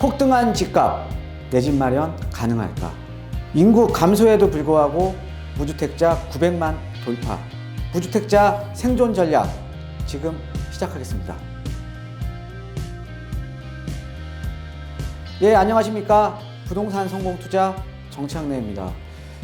폭등한 집값, 내 집 마련 가능할까? 인구 감소에도 불구하고 무주택자 900만 돌파. 무주택자 생존 전략 지금 시작하겠습니다. 예, 안녕하십니까? 부동산 성공 투자 정창래입니다.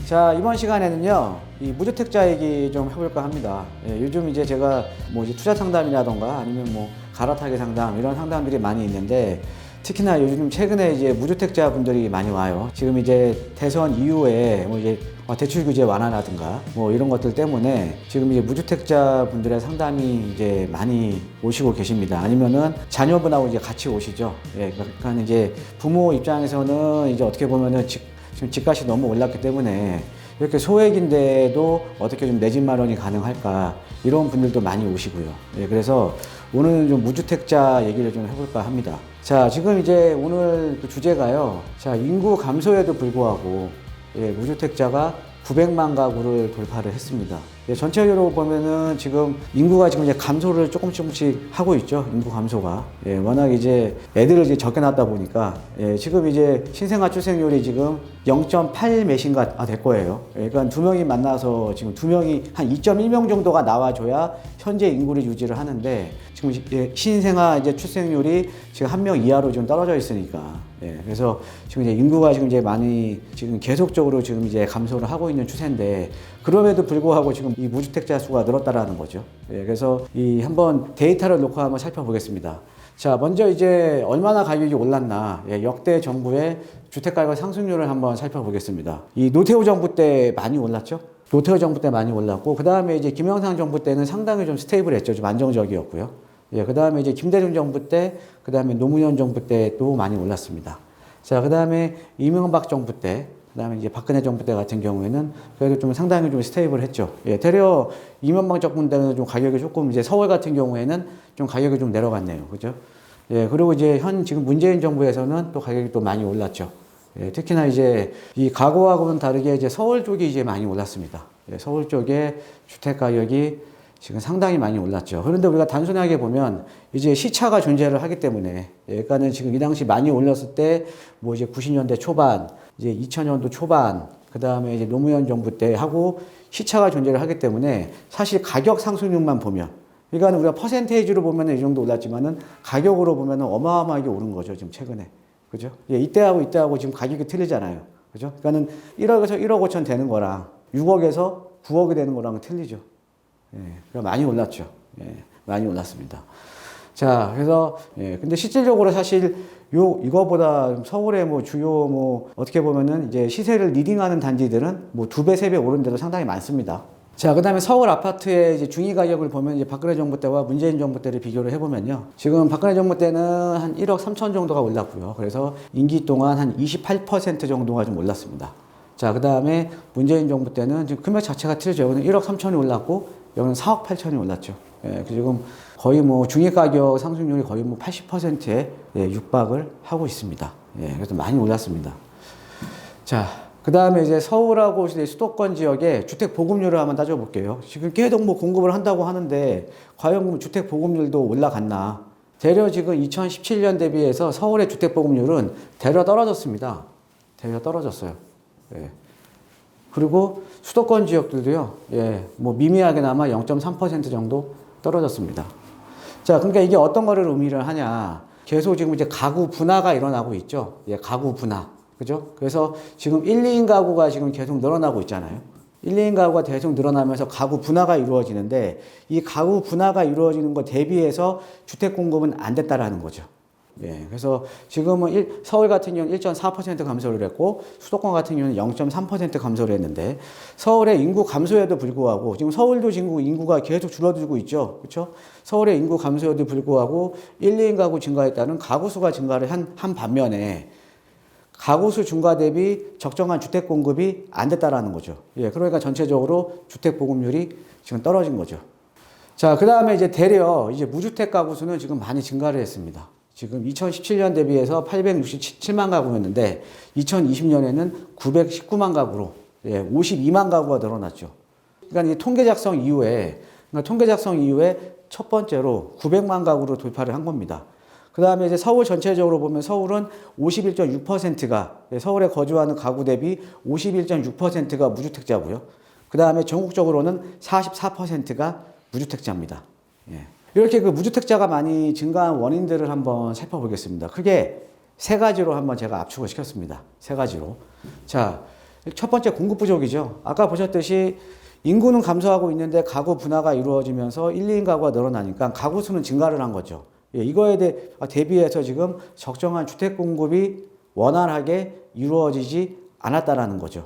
자, 이번 시간에는요, 이 무주택자 얘기 좀 해볼까 합니다. 예, 요즘 이제 제가 뭐 이제 투자 상담이라던가 아니면 뭐 갈아타기 상담 이런 상담들이 많이 있는데, 특히나 요즘 최근에 이제 무주택자 분들이 많이 와요. 지금 이제 대선 이후에 뭐 이제 대출 규제 완화라든가 뭐 이런 것들 때문에 지금 이제 무주택자 분들의 상담이 이제 많이 오시고 계십니다. 아니면은 자녀분하고 이제 같이 오시죠. 예, 그러니까 이제 부모 입장에서는 이제 어떻게 보면은 지금 집값이 너무 올랐기 때문에 이렇게 소액인데도 어떻게 좀 내 집 마련이 가능할까, 이런 분들도 많이 오시고요. 예, 그래서 오늘은 좀 무주택자 얘기를 좀 해볼까 합니다. 자, 지금 이제 오늘 그 주제가요. 자, 인구 감소에도 불구하고 무주택자가 900만 가구를 돌파를 했습니다. 전체적으로 보면은 지금 인구가 지금 이제 감소를 조금씩 하고 있죠. 인구 감소가. 워낙 이제 애들을 이제 적게 낳다 보니까, 지금 이제 신생아 출생률이 지금 0.8 몇인가 될 거예요. 그러니까 두 명이 만나서 지금 두 명이 한 2.1명 정도가 나와줘야 현재 인구를 유지를 하는데, 지금 신생아 이제 출생률이 지금 한 명 이하로 좀 떨어져 있으니까. 그래서 지금 이제 인구가 지금 이제 많이 지금 계속적으로 지금 이제 감소를 하고 있는 추세인데, 그럼에도 불구하고 지금 이 무주택자 수가 늘었다라는 거죠. 그래서 이 한번 데이터를 놓고 한번 살펴보겠습니다. 자, 먼저 이제 얼마나 가격이 올랐나, 역대 정부의 주택가격 상승률을 한번 살펴보겠습니다. 이 노태우 정부 때 많이 올랐죠. 노태우 정부 때 많이 올랐고, 그 다음에 이제 김영삼 정부 때는 상당히 좀 스테이블했죠. 좀 안정적이었고요. 그 다음에 이제 김대중 정부 때, 그 다음에 노무현 정부 때 또 많이 올랐습니다. 자, 그 다음에 이명박 정부 때, 그 다음에 이제 박근혜 정부 때 같은 경우에는 그래도 좀 상당히 좀 스테이블 했죠. 되려 이명박 정부 때는 좀 가격이 조금, 이제 서울 같은 경우에는 좀 가격이 좀 내려갔네요. 그죠? 그리고 이제 지금 문재인 정부에서는 또 가격이 또 많이 올랐죠. 특히나 이제 이 과거하고는 다르게 이제 서울 쪽이 이제 많이 올랐습니다. 서울 쪽에 주택 가격이 지금 상당히 많이 올랐죠. 그런데 우리가 단순하게 보면 이제 시차가 존재를 하기 때문에, 그러니까는 지금 이 당시 많이 올랐을 때 뭐 이제 90년대 초반, 이제 2000년도 초반, 그 다음에 이제 노무현 정부 때 하고 시차가 존재를 하기 때문에 사실 가격 상승률만 보면, 그러니까 우리가 퍼센테이지로 보면 이 정도 올랐지만은 가격으로 보면 어마어마하게 오른 거죠, 지금 최근에. 그죠? 이때하고 지금 가격이 틀리잖아요. 그죠? 그러니까는 1억에서 1억 5천 되는 거랑 6억에서 9억이 되는 거랑은 틀리죠. 많이 올랐죠. 많이 올랐습니다. 자, 그래서, 근데 실질적으로 사실 이거보다 서울의 뭐 주요 어떻게 보면은 이제 시세를 리딩하는 단지들은 뭐 2배, 3배 오른 데도 상당히 많습니다. 자, 그 다음에 서울 아파트의 이제 중위 가격을 보면 이제 박근혜 정부 때와 문재인 정부 때를 비교를 해보면요. 지금 박근혜 정부 때는 한 1억 3천 정도가 올랐고요. 그래서 임기 동안 한 28% 정도가 좀 올랐습니다. 자, 그 다음에 문재인 정부 때는 지금 금액 자체가 틀리죠. 여기는 1억 3천이 올랐고, 여기는 4억 8천이 올랐죠. 지금 거의 뭐 중위 가격 상승률이 거의 뭐 80%에 육박을 하고 있습니다. 그래서 많이 올랐습니다. 자, 그 다음에 이제 서울하고 수도권 지역의 주택 보급률을 한번 따져볼게요. 지금 계속 뭐 공급을 한다고 하는데, 과연 주택 보급률도 올라갔나? 대략 지금 2017년 대비해서 서울의 주택 보급률은 대략 떨어졌습니다. 대략 떨어졌어요. 그리고 수도권 지역들도요, 뭐 미미하게나마 0.3% 정도 떨어졌습니다. 자, 그러니까 이게 어떤 거를 의미를 하냐. 계속 지금 이제 가구 분화가 일어나고 있죠. 가구 분화. 그죠? 그래서 지금 1, 2인 가구가 지금 계속 늘어나고 있잖아요. 1, 2인 가구가 계속 늘어나면서 가구 분화가 이루어지는데, 이 가구 분화가 이루어지는 것 대비해서 주택 공급은 안 됐다라는 거죠. 그래서 지금은 서울 같은 경우는 1.4% 감소를 했고, 수도권 같은 경우는 0.3% 감소를 했는데, 서울의 인구 감소에도 불구하고, 지금 서울도 지금 인구가 계속 줄어들고 있죠. 그렇죠? 서울의 인구 감소에도 불구하고 1, 2인 가구 증가에 따른 가구 수가 증가를 한 반면에, 가구 수 증가 대비 적정한 주택 공급이 안 됐다라는 거죠. 그러니까 전체적으로 주택 보급률이 지금 떨어진 거죠. 자, 그 다음에 이제 대려 이제 무주택 가구 수는 지금 많이 증가를 했습니다. 지금 2017년 대비해서 867만 가구였는데 2020년에는 919만 가구로 52만 가구가 늘어났죠. 그러니까 이 통계 작성 이후에 첫 번째로 900만 가구로 돌파를 한 겁니다. 그 다음에 이제 서울 전체적으로 보면 서울은 51.6%가, 서울에 거주하는 가구 대비 51.6%가 무주택자고요. 그 다음에 전국적으로는 44%가 무주택자입니다. 예. 이렇게 그 무주택자가 많이 증가한 원인들을 한번 살펴보겠습니다. 크게 세 가지로 한번 제가 압축을 시켰습니다. 세 가지로. 자, 첫 번째 공급 부족이죠. 아까 보셨듯이 인구는 감소하고 있는데 가구 분화가 이루어지면서 1, 2인 가구가 늘어나니까 가구 수는 증가를 한 거죠. 예, 이거에 대비해서 지금 적정한 주택 공급이 원활하게 이루어지지 않았다라는 거죠.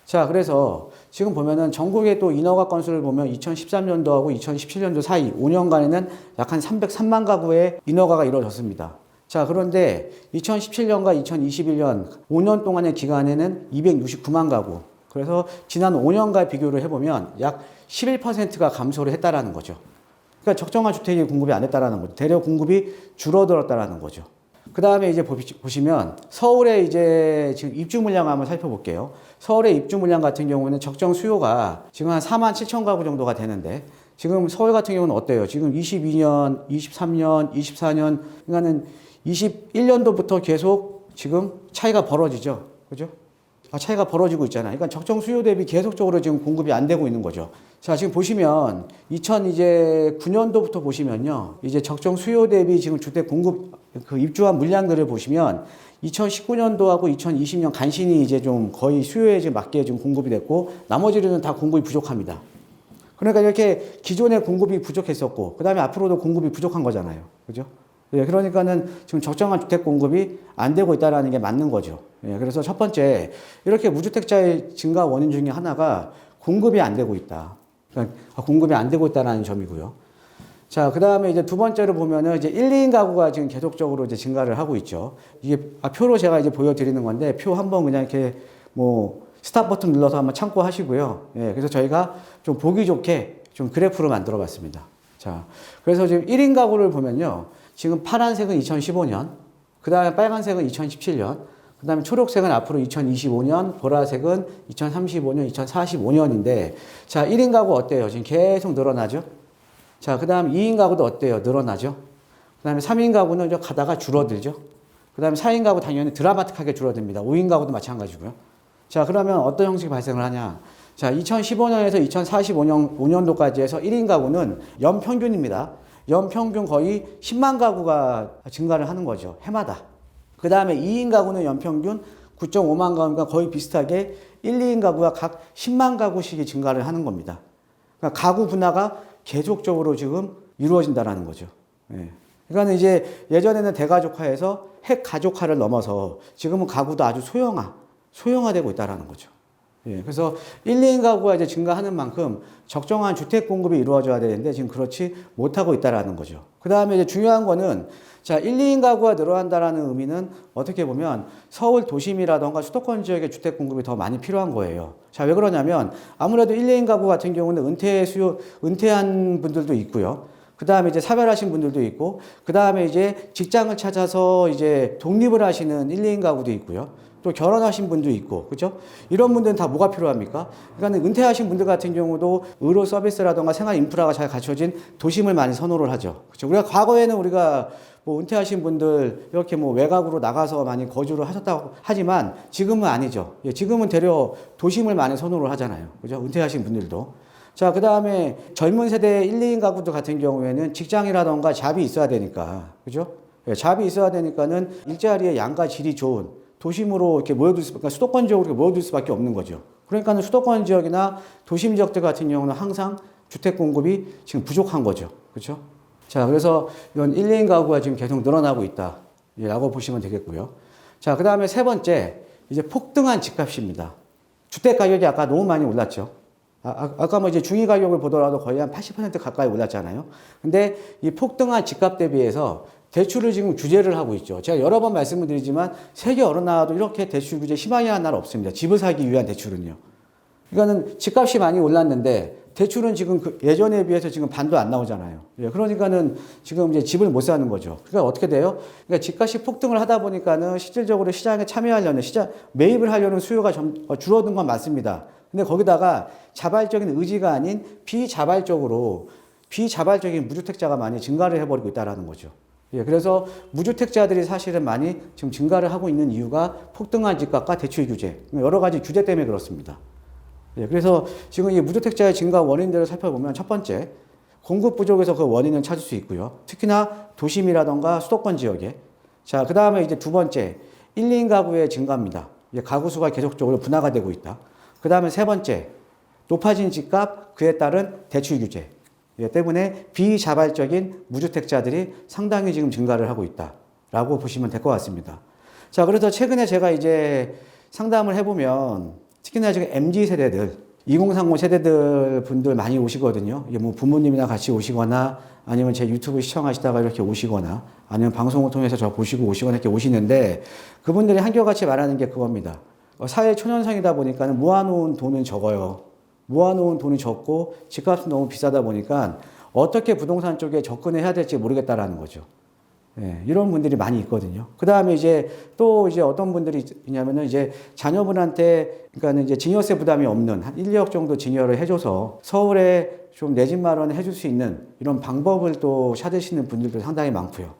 자, 그래서 지금 보면은 전국의 또 인허가 건수를 보면 2013년도하고 2017년도 사이 5년간에는 약 한 303만 가구의 인허가가 이루어졌습니다. 자, 그런데 2017년과 2021년 5년 동안의 기간에는 269만 가구. 그래서 지난 5년과 비교를 해보면 약 11%가 감소를 했다라는 거죠. 그러니까 적정한 주택이 공급이 안 됐다라는 거죠. 대략 공급이 줄어들었다라는 거죠. 그 다음에 이제 보시면 서울의 이제 지금 입주 물량 한번 살펴볼게요. 서울의 입주 물량 같은 경우는 적정 수요가 지금 한 4만 7천 가구 정도가 되는데 지금 서울 같은 경우는 어때요? 지금 22년, 23년, 24년, 그러니까는 21년도부터 계속 지금 차이가 벌어지죠. 그죠? 차이가 벌어지고 있잖아요. 그러니까 적정 수요 대비 계속적으로 지금 공급이 안 되고 있는 거죠. 자, 지금 보시면 2009년도부터 보시면요. 이제 적정 수요 대비 지금 주택 공급 그 입주한 물량들을 보시면 2019년도하고 2020년 간신히 이제 좀 거의 수요에 지금 맞게 지금 공급이 됐고 나머지는 다 공급이 부족합니다. 그러니까 이렇게 기존에 공급이 부족했었고 그다음에 앞으로도 공급이 부족한 거잖아요. 그죠? 예, 그러니까는 지금 적정한 주택 공급이 안 되고 있다라는 게 맞는 거죠. 예, 그래서 첫 번째, 이렇게 무주택자의 증가 원인 중에 하나가 공급이 안 되고 있다. 그러니까 공급이 안 되고 있다는 점이고요. 자, 그 다음에 이제 두 번째로 보면은 이제 1, 2인 가구가 지금 계속적으로 이제 증가를 하고 있죠. 이게 표로 제가 이제 보여드리는 건데, 표 한번 그냥 이렇게 뭐 스탑 버튼 눌러서 한번 참고하시고요. 예, 그래서 저희가 좀 보기 좋게 좀 그래프로 만들어 봤습니다. 자, 그래서 지금 1인 가구를 보면요. 지금 파란색은 2015년, 그 다음에 빨간색은 2017년, 그 다음에 초록색은 앞으로 2025년, 보라색은 2035년, 2045년인데, 자, 1인 가구 어때요? 지금 계속 늘어나죠? 자, 그 다음 2인 가구도 어때요? 늘어나죠? 그 다음에 3인 가구는 좀 가다가 줄어들죠? 그 다음에 4인 가구 당연히 드라마틱하게 줄어듭니다. 5인 가구도 마찬가지고요. 자, 그러면 어떤 형식이 발생을 하냐? 자, 2015년에서 2045년도까지 해서 1인 가구는 연평균입니다. 연평균 거의 10만 가구가 증가를 하는 거죠. 해마다. 그 다음에 2인 가구는 연평균 9.5만 가구가 거의 비슷하게 1, 2인 가구가 각 10만 가구씩이 증가를 하는 겁니다. 그러니까 가구 분화가 계속적으로 지금 이루어진다는 거죠. 예. 그러니까 이제 예전에는 대가족화에서 핵가족화를 넘어서 지금은 가구도 아주 소형화되고 있다는 거죠. 예, 그래서 1, 2인 가구가 이제 증가하는 만큼 적정한 주택 공급이 이루어져야 되는데 지금 그렇지 못하고 있다는 거죠. 그 다음에 이제 중요한 거는 자, 1, 2인 가구가 늘어난다는 의미는 어떻게 보면 서울 도심이라던가 수도권 지역의 주택 공급이 더 많이 필요한 거예요. 자, 왜 그러냐면 아무래도 1, 2인 가구 같은 경우는 은퇴한 분들도 있고요. 그 다음에 이제 사별하신 분들도 있고, 그 다음에 이제 직장을 찾아서 이제 독립을 하시는 1, 2인 가구도 있고요. 또 결혼하신 분도 있고, 그죠? 이런 분들은 다 뭐가 필요합니까? 그러니까 은퇴하신 분들 같은 경우도 의료 서비스라던가 생활 인프라가 잘 갖춰진 도심을 많이 선호를 하죠. 그죠? 우리가 과거에는 우리가 뭐 은퇴하신 분들 이렇게 뭐 외곽으로 나가서 많이 거주를 하셨다고 하지만 지금은 아니죠. 예, 지금은 되려 도심을 많이 선호를 하잖아요. 그죠? 은퇴하신 분들도. 자, 그 다음에 젊은 세대 1, 2인 가구들 같은 경우에는 직장이라던가 잡이 있어야 되니까, 그죠? 예, 잡이 있어야 되니까는 일자리의 양과 질이 좋은 도심으로 이렇게 모여들 그러니까 수도권 지역으로 모여들 수밖에 없는 거죠. 그러니까는 수도권 지역이나 도심 지역들 같은 경우는 항상 주택 공급이 지금 부족한 거죠. 그렇죠? 자, 그래서 이건 1, 2인 가구가 지금 계속 늘어나고 있다. 라고 보시면 되겠고요. 자, 그 다음에 세 번째, 이제 폭등한 집값입니다. 주택 가격이 아까 너무 많이 올랐죠. 아까 뭐 이제 중위 가격을 보더라도 거의 한 80% 가까이 올랐잖아요. 근데 이 폭등한 집값 대비해서 대출을 지금 규제를 하고 있죠. 제가 여러 번 말씀을 드리지만 세계 어느 나라도 이렇게 대출 규제 심하게 한 나라 없습니다. 집을 사기 위한 대출은요. 그러니까는 집값이 많이 올랐는데 대출은 지금 예전에 비해서 지금 반도 안 나오잖아요. 예, 그러니까는 지금 이제 집을 못 사는 거죠. 그러니까 어떻게 돼요? 그러니까 집값이 폭등을 하다 보니까는 실질적으로 시장에 참여하려는 매입을 하려는 수요가 줄어든 건 맞습니다. 근데 거기다가 자발적인 의지가 아닌 비자발적인 무주택자가 많이 증가를 해버리고 있다는 거죠. 예, 그래서 무주택자들이 사실은 많이 지금 증가를 하고 있는 이유가 폭등한 집값과 대출 규제, 여러 가지 규제 때문에 그렇습니다. 예, 그래서 지금 이 무주택자의 증가 원인들을 살펴보면 첫 번째, 공급 부족에서 그 원인을 찾을 수 있고요. 특히나 도심이라던가 수도권 지역에. 자, 그 다음에 이제 두 번째, 1, 2인 가구의 증가입니다. 가구 수가 계속적으로 분화가 되고 있다. 그 다음에 세 번째, 높아진 집값, 그에 따른 대출 규제 때문에 비자발적인 무주택자들이 상당히 지금 증가를 하고 있다라고 보시면 될 것 같습니다. 자, 그래서 최근에 제가 이제 상담을 해보면 특히나 지금 MZ 세대들, 2030 세대들 분들 많이 오시거든요. 이게 뭐 부모님이나 같이 오시거나 아니면 제 유튜브 시청하시다가 이렇게 오시거나 아니면 방송을 통해서 저 보시고 오시거나 이렇게 오시는데 그분들이 한결같이 말하는 게 그겁니다. 사회 초년생이다 보니까 모아놓은 돈은 적어요. 모아놓은 돈이 적고 집값은 너무 비싸다 보니까 어떻게 부동산 쪽에 접근을 해야 될지 모르겠다라는 거죠. 예, 이런 분들이 많이 있거든요. 그 다음에 이제 또 이제 어떤 분들이 있냐면은 이제 자녀분한테 그러니까 이제 증여세 부담이 없는 한 1, 2억 정도 증여를 해줘서 서울에 좀 내 집 마련을 해줄 수 있는 이런 방법을 또 찾으시는 분들도 상당히 많고요.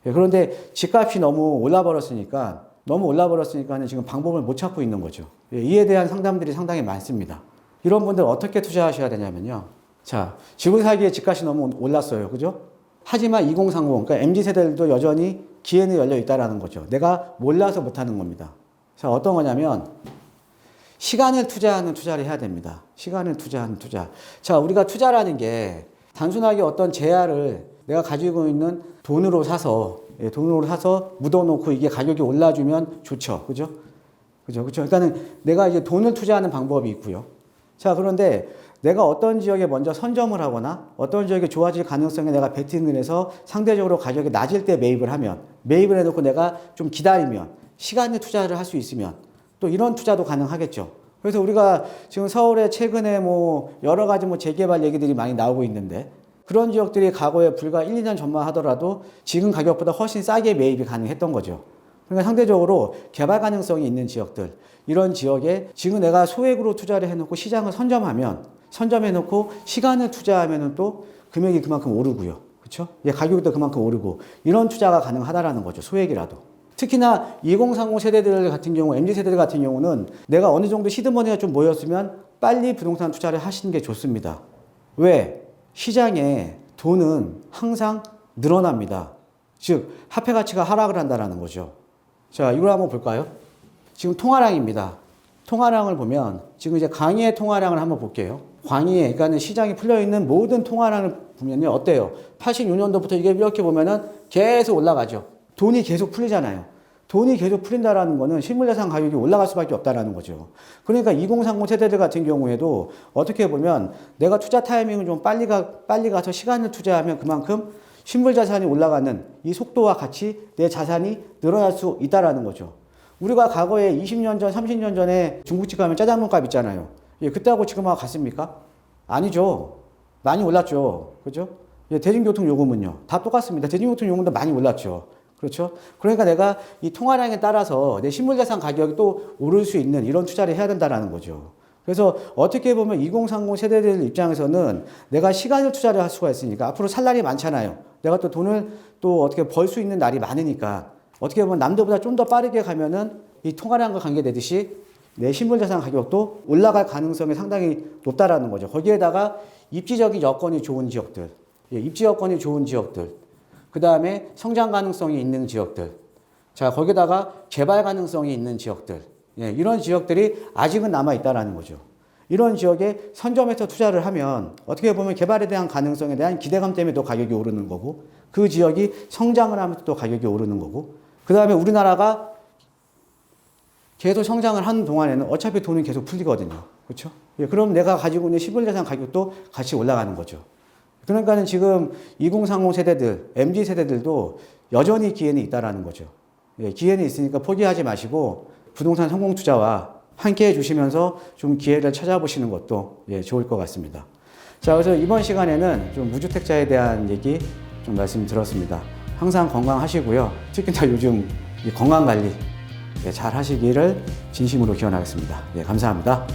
예, 그런데 집값이 너무 올라버렸으니까는 지금 방법을 못 찾고 있는 거죠. 예, 이에 대한 상담들이 상당히 많습니다. 이런 분들 어떻게 투자하셔야 되냐면요. 자, 지금 사기에 집값이 너무 올랐어요. 그죠? 하지만 2030, 그러니까 MZ세대들도 여전히 기회는 열려 있다라는 거죠. 내가 몰라서 못하는 겁니다. 자, 어떤 거냐면, 시간을 투자하는 투자를 해야 됩니다. 시간을 투자하는 투자. 자, 우리가 투자라는 게 단순하게 어떤 재화를 내가 가지고 있는 돈으로 사서 묻어놓고 이게 가격이 올라주면 좋죠. 그죠? 그죠? 그러니까는 내가 이제 돈을 투자하는 방법이 있고요. 자, 그런데 내가 어떤 지역에 먼저 선점을 하거나 어떤 지역이 좋아질 가능성에 내가 베팅을 해서 상대적으로 가격이 낮을 때 매입을 해놓고 내가 좀 기다리면 시간에 투자를 할 수 있으면 또 이런 투자도 가능하겠죠. 그래서 우리가 지금 서울에 최근에 뭐 여러 가지 뭐 재개발 얘기들이 많이 나오고 있는데 그런 지역들이 과거에 불과 1, 2년 전만 하더라도 지금 가격보다 훨씬 싸게 매입이 가능했던 거죠. 그러니까 상대적으로 개발 가능성이 있는 지역들, 이런 지역에 지금 내가 소액으로 투자를 해놓고 시장을 선점해놓고 시간을 투자하면은 또 금액이 그만큼 오르고요. 그렇죠? 가격도 그만큼 오르고 이런 투자가 가능하다라는 거죠. 소액이라도. 특히나 2030 세대들 같은 경우, MZ 세대들 같은 경우는 내가 어느 정도 시드머니가 좀 모였으면 빨리 부동산 투자를 하시는 게 좋습니다. 왜? 시장에 돈은 항상 늘어납니다. 즉, 화폐 가치가 하락을 한다는 거죠. 자, 이걸 한번 볼까요? 지금 통화량입니다. 통화량을 보면 지금 이제 강의의 통화량을 한번 볼게요. 광의에, 그러니까 시장에 풀려있는 모든 통화량을 보면요. 어때요? 86년도부터 이게 이렇게 보면은 계속 올라가죠. 돈이 계속 풀리잖아요. 돈이 계속 풀린다라는 거는 실물자산 가격이 올라갈 수밖에 없다라는 거죠. 그러니까 2030 세대들 같은 경우에도 어떻게 보면 내가 투자 타이밍을 좀 빨리 가서 시간을 투자하면 그만큼 실물자산이 올라가는 이 속도와 같이 내 자산이 늘어날 수 있다라는 거죠. 우리가 과거에 20년 전, 30년 전에 중국집 가면 짜장면 값 있잖아요. 그때하고 지금하고 같습니까? 아니죠. 많이 올랐죠. 그죠? 대중교통 요금은요. 다 똑같습니다. 대중교통 요금도 많이 올랐죠. 그렇죠? 그러니까 내가 이 통화량에 따라서 내 실물자산 가격이 또 오를 수 있는 이런 투자를 해야 된다는 거죠. 그래서 어떻게 보면 2030 세대들 입장에서는 내가 시간을 투자를 할 수가 있으니까 앞으로 살 날이 많잖아요. 내가 또 돈을 또 어떻게 벌 수 있는 날이 많으니까 어떻게 보면 남들보다 좀 더 빠르게 가면은 이 통화량과 관계되듯이 내 실물자산 가격도 올라갈 가능성이 상당히 높다라는 거죠. 거기에다가 입지적인 여건이 좋은 지역들, 입지 여건이 좋은 지역들, 그 다음에 성장 가능성이 있는 지역들, 자, 거기다가 개발 가능성이 있는 지역들, 이런 지역들이 아직은 남아있다라는 거죠. 이런 지역에 선점해서 투자를 하면 어떻게 보면 개발에 대한 가능성에 대한 기대감 때문에 또 가격이 오르는 거고, 그 지역이 성장을 하면서 또 가격이 오르는 거고, 그 다음에 우리나라가 계속 성장을 하는 동안에는 어차피 돈은 계속 풀리거든요. 그렇죠? 그럼 내가 가지고 있는 실물자산 가격도 같이 올라가는 거죠. 그러니까는 지금 2030 세대들, MZ 세대들도 여전히 기회는 있다라는 거죠. 기회는 있으니까 포기하지 마시고 부동산 성공 투자와 함께 해주시면서 좀 기회를 찾아보시는 것도 좋을 것 같습니다. 자, 그래서 이번 시간에는 좀 무주택자에 대한 얘기 좀 말씀드렸습니다. 항상 건강하시고요. 특히나 요즘 건강 관리 잘 하시기를 진심으로 기원하겠습니다. 감사합니다.